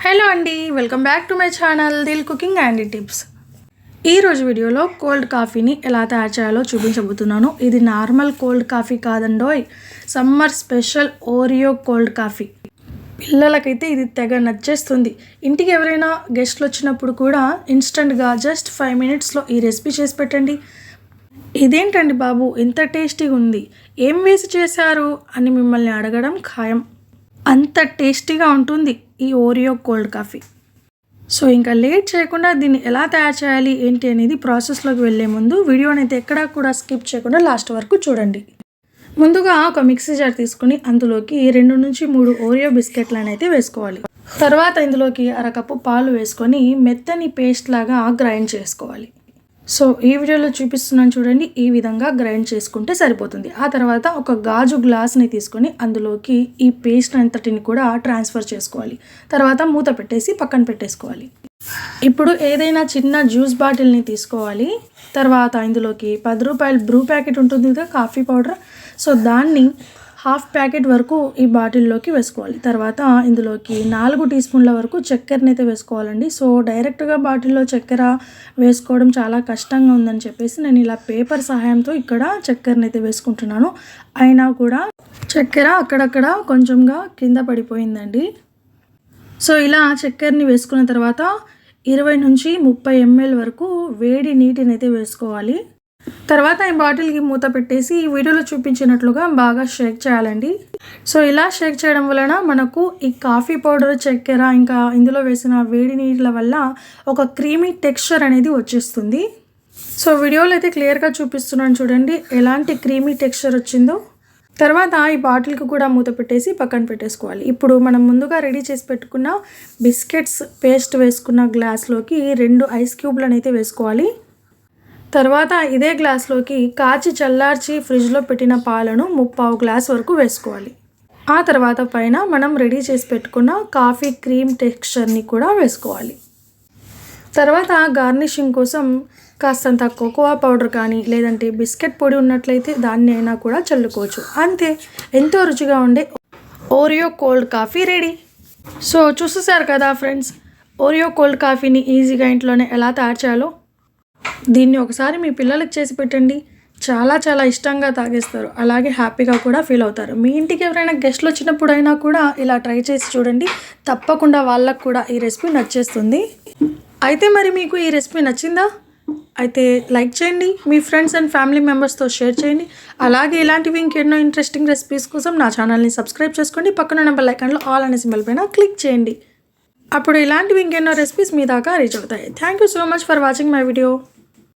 Hello అండి, welcome back to my channel Dil cooking and tips. ఈరోజు వీడియోలో కోల్డ్ కాఫీని ఎలా తయారు చేయాలో చూపించబోతున్నాను. ఇది నార్మల్ కోల్డ్ కాఫీ కాదండోయ్, summer special Oreo cold coffee. పిల్లలకైతే ఇది తెగ నచ్చేస్తుంది. ఇంటికి ఎవరైనా గెస్ట్లు వచ్చినప్పుడు కూడా ఇన్స్టెంట్గా జస్ట్ 5 మినిట్స్లో ఈ రెసిపీ చేసి పెట్టండి. ఇదేంటండి బాబు ఇంత టేస్టీగా ఉంది, ఏం వేసి చేశారు అని మిమ్మల్ని అడగడం ఖాయం. అంత టేస్టీగా ఉంటుంది ఈ ఓరియో కోల్డ్ కాఫీ. సో ఇంకా లేట్ చేయకుండా దీన్ని ఎలా తయారు చేయాలి ఏంటి అనేది ప్రాసెస్లోకి వెళ్ళే ముందు వీడియోని అయితే ఎక్కడా కూడా స్కిప్ చేయకుండా లాస్ట్ వరకు చూడండి. ముందుగా ఒక మిక్సీ జార్ తీసుకుని అందులోకి 2 నుంచి 3 ఓరియో బిస్కెట్లను అయితే వేసుకోవాలి. తర్వాత ఇందులోకి అరకప్పు పాలు వేసుకొని మెత్తని పేస్ట్ లాగా గ్రైండ్ చేసుకోవాలి. సో ఈ వీడియోలో చూపిస్తున్నాను చూడండి, ఈ విధంగా గ్రైండ్ చేసుకుంటే సరిపోతుంది. ఆ తర్వాత ఒక గాజు గ్లాస్ని తీసుకొని అందులోకి ఈ పేస్ట్ అంతటిని కూడా ట్రాన్స్ఫర్ చేసుకోవాలి. తర్వాత మూత పెట్టేసి పక్కన పెట్టేసుకోవాలి. ఇప్పుడు ఏదైనా చిన్న జ్యూస్ బాటిల్ని తీసుకోవాలి. తర్వాత ఇందులోకి 10 రూపాయల బ్రూ ప్యాకెట్ ఉంటుంది కదా కాఫీ పౌడర్, సో దాన్ని 1/2 ప్యాకెట్ వరకు ఈ బాటిల్లోకి వేసుకోవాలి. తర్వాత ఇందులోకి 4 టీ స్పూన్ల వరకు చక్కెరని అయితే వేసుకోవాలండి. సో డైరెక్ట్గా బాటిల్లో చక్కెర వేసుకోవడం చాలా కష్టంగా ఉందని చెప్పేసి నేను ఇలా పేపర్ సహాయంతో ఇక్కడ చక్కెరని అయితే వేసుకుంటున్నాను. అయినా కూడా చక్కెర అక్కడక్కడ కొంచెంగా కింద పడిపోయిందండి. సో ఇలా చక్కెరని వేసుకున్న తర్వాత 20 నుంచి 30 ml వరకు వేడి నీటిని అయితే వేసుకోవాలి. తర్వాత ఈ బాటిల్కి మూత పెట్టేసి ఈ వీడియోలో చూపించినట్లుగా బాగా షేక్ చేయాలండి. సో ఇలా షేక్ చేయడం వలన మనకు ఈ కాఫీ పౌడర్, చక్కెర ఇంకా ఇందులో వేసిన వేడి నీళ్ళ వల్ల ఒక క్రీమీ టెక్స్చర్ అనేది వచ్చేస్తుంది. సో వీడియోలో అయితే క్లియర్గా చూపిస్తున్నాను చూడండి ఎలాంటి క్రీమీ టెక్స్చర్ వచ్చిందో. తర్వాత ఈ బాటిల్కి కూడా మూత పెట్టేసి పక్కన పెట్టేసుకోవాలి. ఇప్పుడు మనం ముందుగా రెడీ చేసి పెట్టుకున్న బిస్కెట్స్ పేస్ట్ వేసుకున్న గ్లాస్లోకి 2 ఐస్ క్యూబ్లను అయితే వేసుకోవాలి. తర్వాత ఇదే గ్లాస్లోకి కాచి చల్లార్చి ఫ్రిడ్జ్లో పెట్టిన పాలను 3/4 గ్లాస్ వరకు వేసుకోవాలి. ఆ తర్వాత పైన మనం రెడీ చేసి పెట్టుకున్న కాఫీ క్రీమ్ టెక్స్చర్ని కూడా వేసుకోవాలి. తర్వాత గార్నిషింగ్ కోసం కాస్తంత కోకోవా పౌడర్ కానీ లేదంటే బిస్కెట్ పొడి ఉన్నట్లయితే దాన్ని అయినా కూడా చల్లుకోవచ్చు. అంతే, ఎంతో రుచిగా ఉండే Oreo cold coffee ready. So చూసేసారు కదా ఫ్రెండ్స్, ఓరియో కోల్డ్ కాఫీని ఈజీగా ఇంట్లోనే ఎలా తయారు చేయాలో. దీన్ని ఒకసారి మీ పిల్లలకు చేసి పెట్టండి, చాలా చాలా ఇష్టంగా తాగేస్తారు, అలాగే హ్యాపీగా కూడా ఫీల్ అవుతారు. మీ ఇంటికి ఎవరైనా గెస్ట్లు వచ్చినప్పుడు అయినా కూడా ఇలా ట్రై చేసి చూడండి, తప్పకుండా వాళ్ళకు కూడా ఈ రెసిపీ నచ్చేస్తుంది. అయితే మరి మీకు ఈ రెసిపీ నచ్చిందా? అయితే లైక్ చేయండి, మీ ఫ్రెండ్స్ అండ్ ఫ్యామిలీ మెంబర్స్తో షేర్ చేయండి. అలాగే ఇలాంటివి ఇంకెన్నో ఇంట్రెస్టింగ్ రెసిపీస్ కోసం నా ఛానల్ని సబ్స్క్రైబ్ చేసుకోండి. పక్కన ఉన్న బెల్ ఐకాన్లో ఆల్ అనే సింబల్ పైన క్లిక్ చేయండి. అప్పుడు ఇలాంటివి ఇంకెన్నో రెసిపీస్ మీ దాకా రీచ్ అవుతాయి. Thank you so much for watching my video.